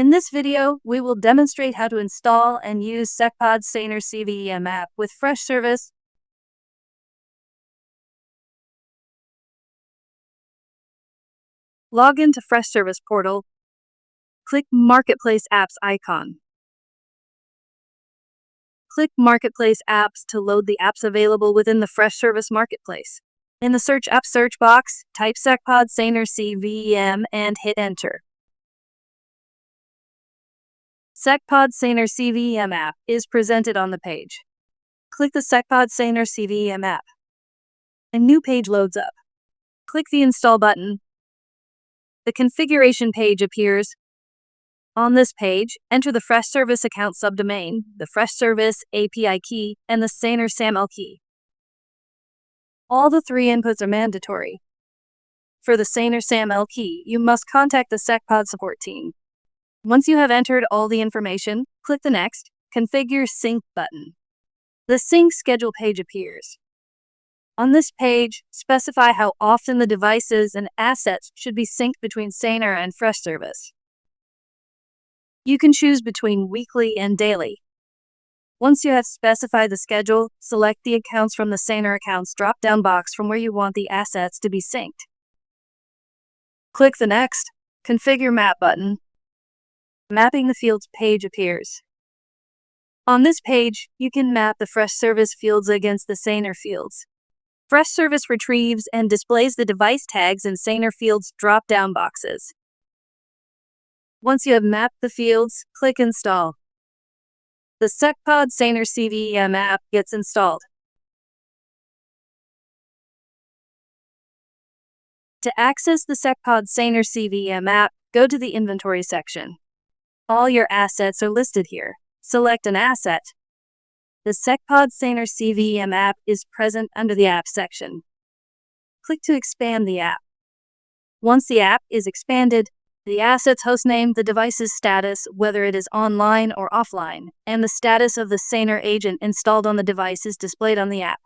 In this video, we will demonstrate how to install and use SecPod Saner CVEM app with Freshservice. Log into Freshservice portal. Click Marketplace Apps icon. Click Marketplace Apps to load the apps available within the Freshservice Marketplace. In the Search App search box, type SecPod Saner CVEM and hit Enter. SecPod Saner CVEM app is presented on the page. Click the SecPod Saner CVEM app. A new page loads up. Click the Install button. The configuration page appears. On this page, enter the Freshservice account subdomain, the Freshservice API key, and the Saner SAML key. All the three inputs are mandatory. For the Saner SAML key, you must contact the SecPod support team. Once you have entered all the information, click the Next, Configure Sync button. The Sync Schedule page appears. On this page, specify how often the devices and assets should be synced between Saner and Freshservice. You can choose between weekly and daily. Once you have specified the schedule, select the accounts from the Saner Accounts drop-down box from where you want the assets to be synced. Click the Next, Configure Map button. Mapping the Fields page appears. On this page, you can map the Freshservice fields against the Saner fields. Freshservice retrieves and displays the device tags in Saner fields drop-down boxes. Once you have mapped the fields, click Install. The SecPod Saner CVEM app gets installed. To access the SecPod Saner CVEM app, go to the Inventory section. All your assets are listed here. Select an asset. The SecPod Saner CVEM app is present under the App section. Click to expand the app. Once the app is expanded, the asset's hostname, the device's status, whether it is online or offline, and the status of the Saner agent installed on the device is displayed on the app.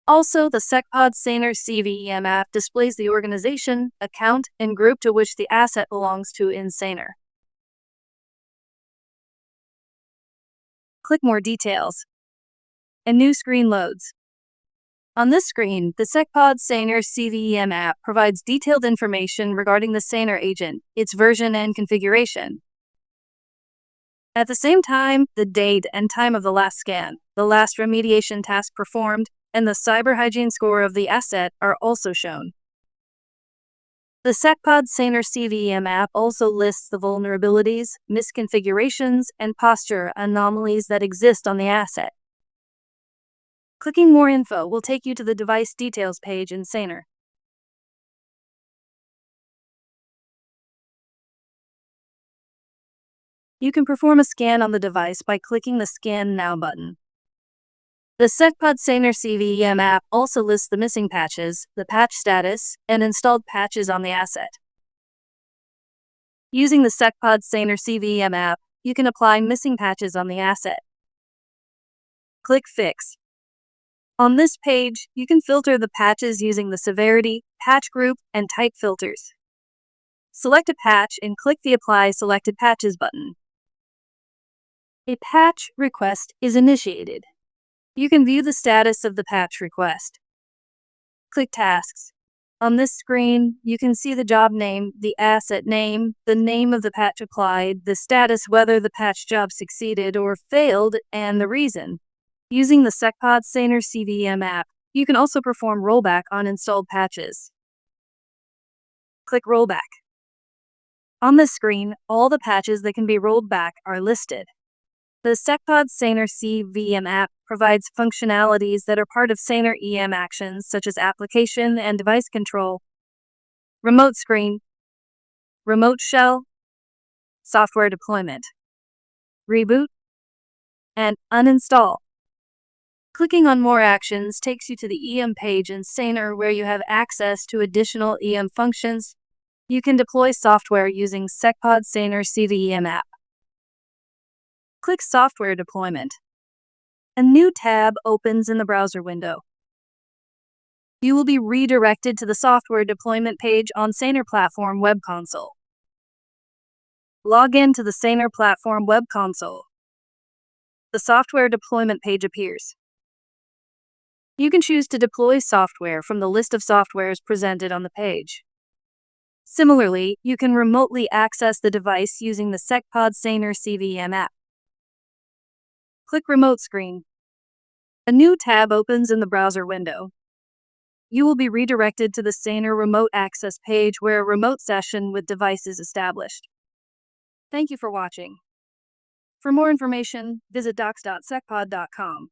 Also, the SecPod Saner CVEM app displays the organization, account, and group to which the asset belongs to in Saner. Click More Details. A new screen loads. On this screen, the SecPod Saner CVEM app provides detailed information regarding the Saner agent, its version and configuration. At the same time, the date and time of the last scan, the last remediation task performed, and the cyber hygiene score of the asset are also shown. The SecPod Saner CVEM app also lists the vulnerabilities, misconfigurations, and posture anomalies that exist on the asset. Clicking More Info will take you to the Device Details page in Saner. You can perform a scan on the device by clicking the Scan Now button. The SecPod Saner CVEM app also lists the missing patches, the patch status, and installed patches on the asset. Using the SecPod Saner CVEM app, you can apply missing patches on the asset. Click Fix. On this page, you can filter the patches using the severity, patch group, and type filters. Select a patch and click the Apply Selected Patches button. A patch request is initiated. You can view the status of the patch request. Click Tasks. On this screen, you can see the job name, the asset name, the name of the patch applied, the status whether the patch job succeeded or failed, and the reason. Using the SecPod Saner CVEM app, you can also perform rollback on installed patches. Click Rollback. On this screen, all the patches that can be rolled back are listed. The SecPod Saner CVEM app provides functionalities that are part of Saner EM actions such as application and device control, remote screen, remote shell, software deployment, reboot, and uninstall. Clicking on More Actions takes you to the EM page in Saner where you have access to additional EM functions. You can deploy software using SecPod Saner CVEM app. Click Software Deployment. A new tab opens in the browser window. You will be redirected to the software deployment page on Saner Platform Web Console. Log in to the Saner Platform web console. The software deployment page appears. You can choose to deploy software from the list of softwares presented on the page. Similarly, you can remotely access the device using the SecPod Saner CVEM app. Click Remote Screen. A new tab opens in the browser window. You will be redirected to the Saner Remote Access page where a remote session with device is established. Thank you for watching. For more information, visit docs.secpod.com.